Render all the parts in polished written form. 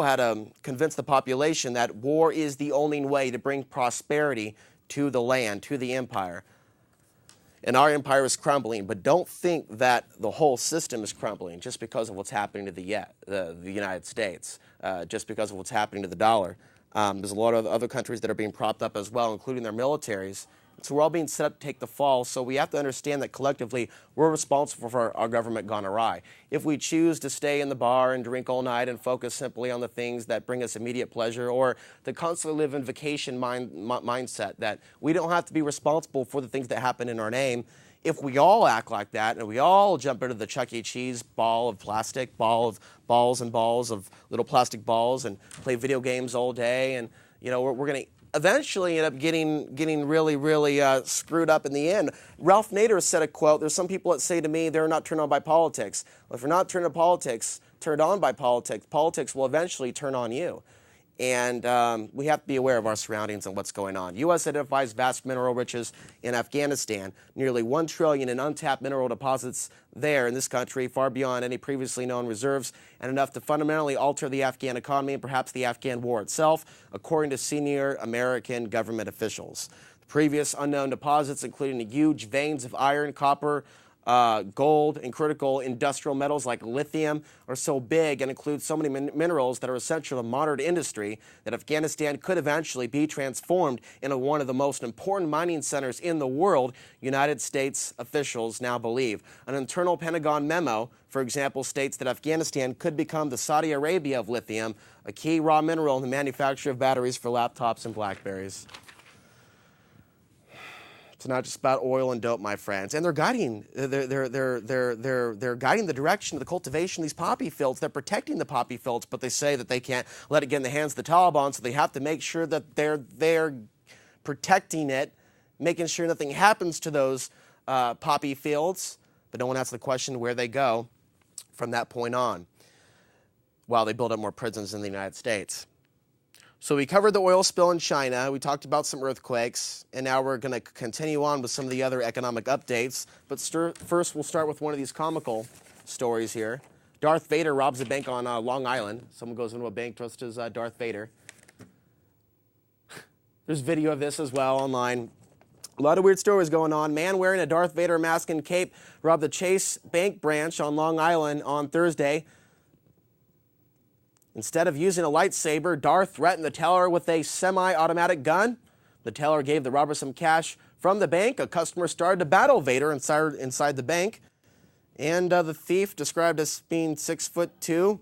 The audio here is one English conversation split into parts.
had to convince the population that war is the only way to bring prosperity to the land, to the empire. And our empire is crumbling, but don't think that the whole system is crumbling just because of what's happening to the United States, just because of what's happening to the dollar. There's a lot of other countries that are being propped up as well, including their militaries. So we're all being set up to take the fall. So we have to understand that collectively we're responsible for our government gone awry. If we choose to stay in the bar and drink all night and focus simply on the things that bring us immediate pleasure, or to constantly live in vacation mindset that we don't have to be responsible for the things that happen in our name, if we all act like that and we all jump into the Chuck E. Cheese ball of plastic, balls and balls of little plastic balls and play video games all day, and we're going to eventually end up getting really screwed up in the end. Ralph Nader said a quote, there's some people that say to me they're not turned on by politics. Well, if you're not turned on by politics, politics will eventually turn on you. And we have to be aware of our surroundings and what's going on. U.S. identifies vast mineral riches in Afghanistan, nearly $1 trillion in untapped mineral deposits there in this country, far beyond any previously known reserves, and enough to fundamentally alter the Afghan economy and perhaps the Afghan war itself, according to senior American government officials. The previous unknown deposits, including huge veins of iron, copper, gold, and critical industrial metals like lithium, are so big and include so many minerals that are essential to modern industry that Afghanistan could eventually be transformed into one of the most important mining centers in the world, United States officials now believe. An internal Pentagon memo, for example, states that Afghanistan could become the Saudi Arabia of lithium, a key raw mineral in the manufacture of batteries for laptops and BlackBerries. It's not just about oil and dope, my friends. And they're guiding the direction of the cultivation of these poppy fields. They're protecting the poppy fields, but they say that they can't let it get in the hands of the Taliban, so they have to make sure that they're protecting it, making sure nothing happens to those poppy fields. But no one asks the question where they go from that point on, while they build up more prisons in the United States. So we covered the oil spill in China, we talked about some earthquakes, and now we're going to continue on with some of the other economic updates. But first, we'll start with one of these comical stories here. Darth Vader robs a bank on Long Island. Someone goes into a bank dressed as Darth Vader. There's video of this as well online. A lot of weird stories going on. Man wearing a Darth Vader mask and cape robbed the Chase Bank branch on Long Island on Thursday. Instead of using a lightsaber, Darth threatened the teller with a semi-automatic gun. The teller gave the robber some cash from the bank. A customer started to battle Vader inside the bank. And the thief, described as being 6'2",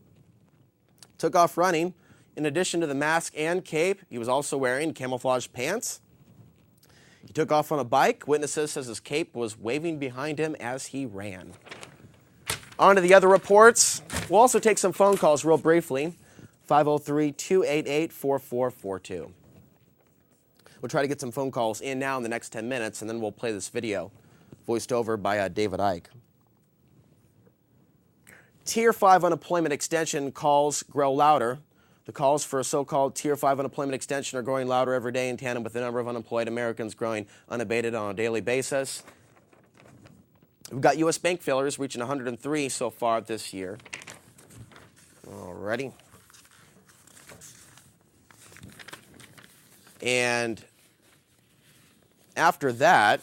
took off running. In addition to the mask and cape, he was also wearing camouflage pants. He took off on a bike. Witnesses says his cape was waving behind him as he ran. On to the other reports. We'll also take some phone calls real briefly. 503-288-4442. We'll try to get some phone calls in now in the next 10 minutes, and then we'll play this video voiced over by David Icke. Tier 5 unemployment extension calls grow louder. The calls for a so-called Tier 5 unemployment extension are growing louder every day in tandem with the number of unemployed Americans growing unabated on a daily basis. We've got U.S. bank failures reaching 103 so far this year. Alrighty. And after that,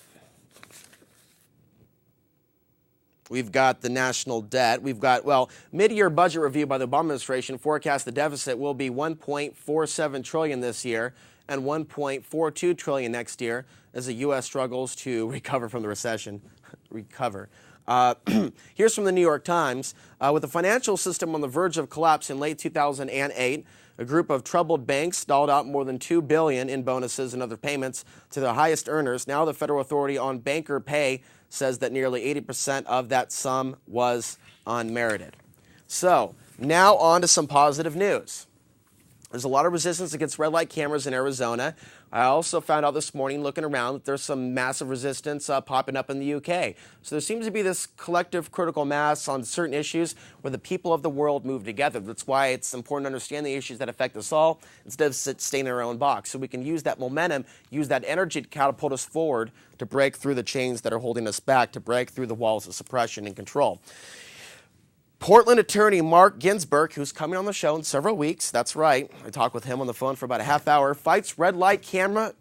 we've got the national debt. We've got, mid-year budget review by the Obama administration forecasts the deficit will be $1.47 trillion this year and $1.42 trillion next year as the U.S. struggles to recover from the recession. Here's from the New York Times. With the financial system on the verge of collapse in late 2008, a group of troubled banks doled out more than $2 billion in bonuses and other payments to their highest earners. Now the Federal Authority on Banker Pay says that nearly 80% of that sum was unmerited. So now on to some positive news. There's a lot of resistance against red light cameras in Arizona. I also found out this morning, looking around, that there's some massive resistance popping up in the UK. So there seems to be this collective critical mass on certain issues where the people of the world move together. That's why it's important to understand the issues that affect us all instead of staying in our own box. So we can use that momentum, use that energy to catapult us forward, to break through the chains that are holding us back, to break through the walls of suppression and control. Portland attorney Mark Ginsburg, who's coming on the show in several weeks, that's right, I talked with him on the phone for about a half hour, fights red light camera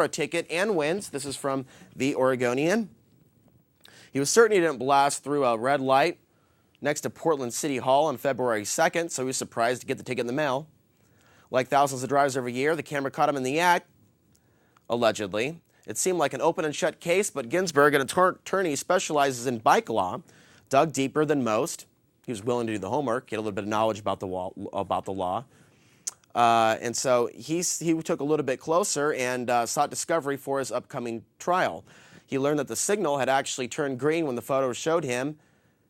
ticket and wins. This is from the Oregonian. He was certain he didn't blast through a red light next to Portland City Hall on February 2nd, so he was surprised to get the ticket in the mail. Like thousands of drivers every year, the camera caught him in the act, allegedly. It seemed like an open and shut case, but Ginsburg, an attorney, specializes in bike law, dug deeper than most. He was willing to do the homework, get a little bit of knowledge about the law. And so he took a little bit closer and sought discovery for his upcoming trial. He learned that the signal had actually turned green when the photo showed him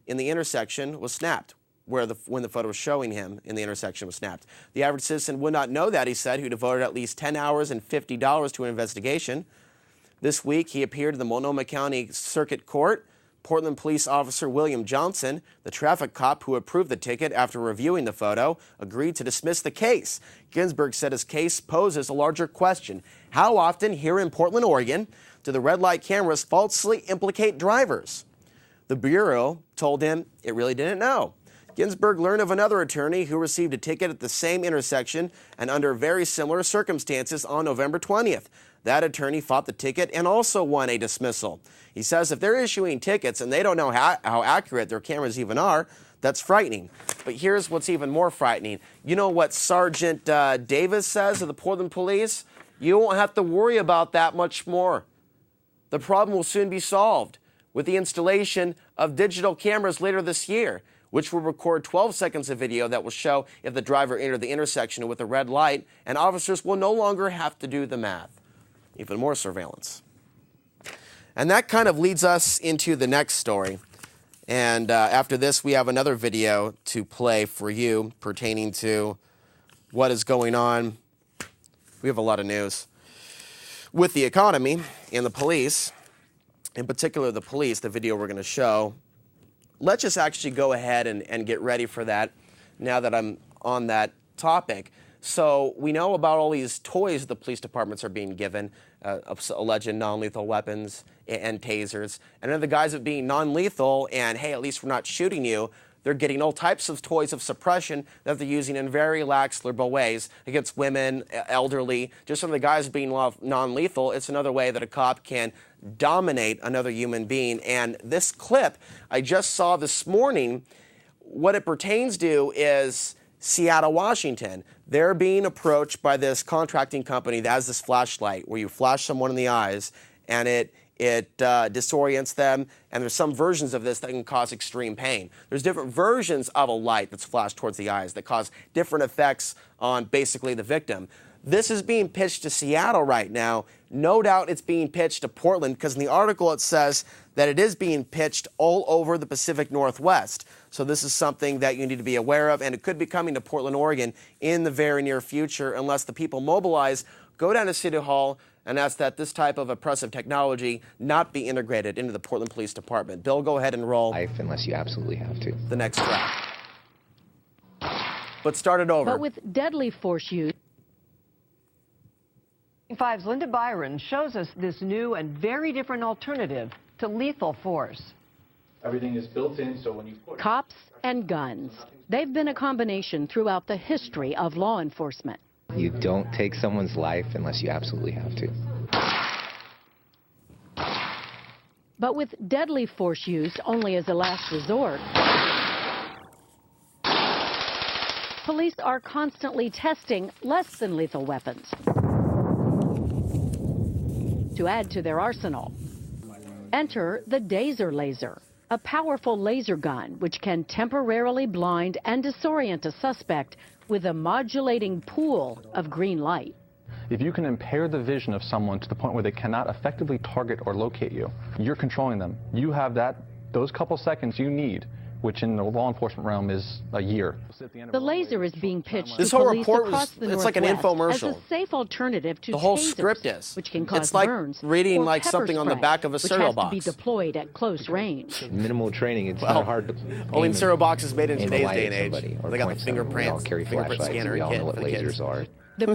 in the intersection was snapped, when the photo was showing him in the intersection was snapped. The average citizen would not know that, he said, who devoted at least 10 hours and $50 to an investigation. This week, he appeared in the Multnomah County Circuit Court. Portland police officer William Johnson, the traffic cop who approved the ticket after reviewing the photo, agreed to dismiss the case. Ginsburg said his case poses a larger question. How often here in Portland, Oregon, do the red light cameras falsely implicate drivers? The Bureau told him it really didn't know. Ginsburg learned of another attorney who received a ticket at the same intersection and under very similar circumstances on November 20th. That attorney fought the ticket and also won a dismissal. He says if they're issuing tickets and they don't know how accurate their cameras even are, that's frightening. But here's what's even more frightening. You know what Sergeant Davis says of the Portland Police? You won't have to worry about that much more. The problem will soon be solved with the installation of digital cameras later this year, which will record 12 seconds of video that will show if the driver entered the intersection with a red light, and officers will no longer have to do the math. Even more surveillance. And that kind of leads us into the next story. And after this, we have another video to play for you pertaining to what is going on. We have a lot of news with the economy and the police, in particular the police, the video we're going to show. Let's just actually go ahead and get ready for that now that I'm on that topic. So we know about all these toys the police departments are being given, alleged non-lethal weapons and tasers. And then the guise of being non-lethal and, hey, at least we're not shooting you, they're getting all types of toys of suppression that they're using in very lax, liberal ways against women, elderly. Just from the guise of being non-lethal, it's another way that a cop can dominate another human being. And this clip I just saw this morning, what it pertains to is Seattle, Washington. They're being approached by this contracting company that has this flashlight where you flash someone in the eyes and it disorients them, and there's some versions of this that can cause extreme pain. There's different versions of a light that's flashed towards the eyes that cause different effects on basically the victim. This is being pitched to Seattle right now. No doubt it's being pitched to Portland because in the article it says that it is being pitched all over the Pacific Northwest. So this is something that you need to be aware of, and it could be coming to Portland, Oregon in the very near future unless the people mobilize, go down to City Hall, and ask that this type of oppressive technology not be integrated into the Portland Police Department. Bill, go ahead and roll. Life unless you absolutely have to. The next track. But start it over. But with deadly force use. 5's Linda Byron shows us this new and very different alternative to lethal force. Everything is built in, so when you put Cops and guns. They've been a combination throughout the history of law enforcement. You don't take someone's life unless you absolutely have to. But with deadly force used only as a last resort, police are constantly testing less than lethal weapons to add to their arsenal. Enter the Dazer Laser, a powerful laser gun which can temporarily blind and disorient a suspect with a modulating pool of green light. If you can impair the vision of someone to the point where they cannot effectively target or locate you, you're controlling them. You have those couple seconds you need, which in the law enforcement realm is a year. The laser is being pitched This to whole police report across the it's like an Northwest infomercial. as a safe alternative to The whole tasers, script is. which can cause It's like burns, reading or like pepper something on the spray, back of a cereal which has box. to be deployed at close range. Minimal training, it's not hard to Only in cereal boxes made in aim a today's light day at and age. somebody or They got the point something. We all fingerprint carry scanner flashlights, we all kit know what for the kids. lasers are. The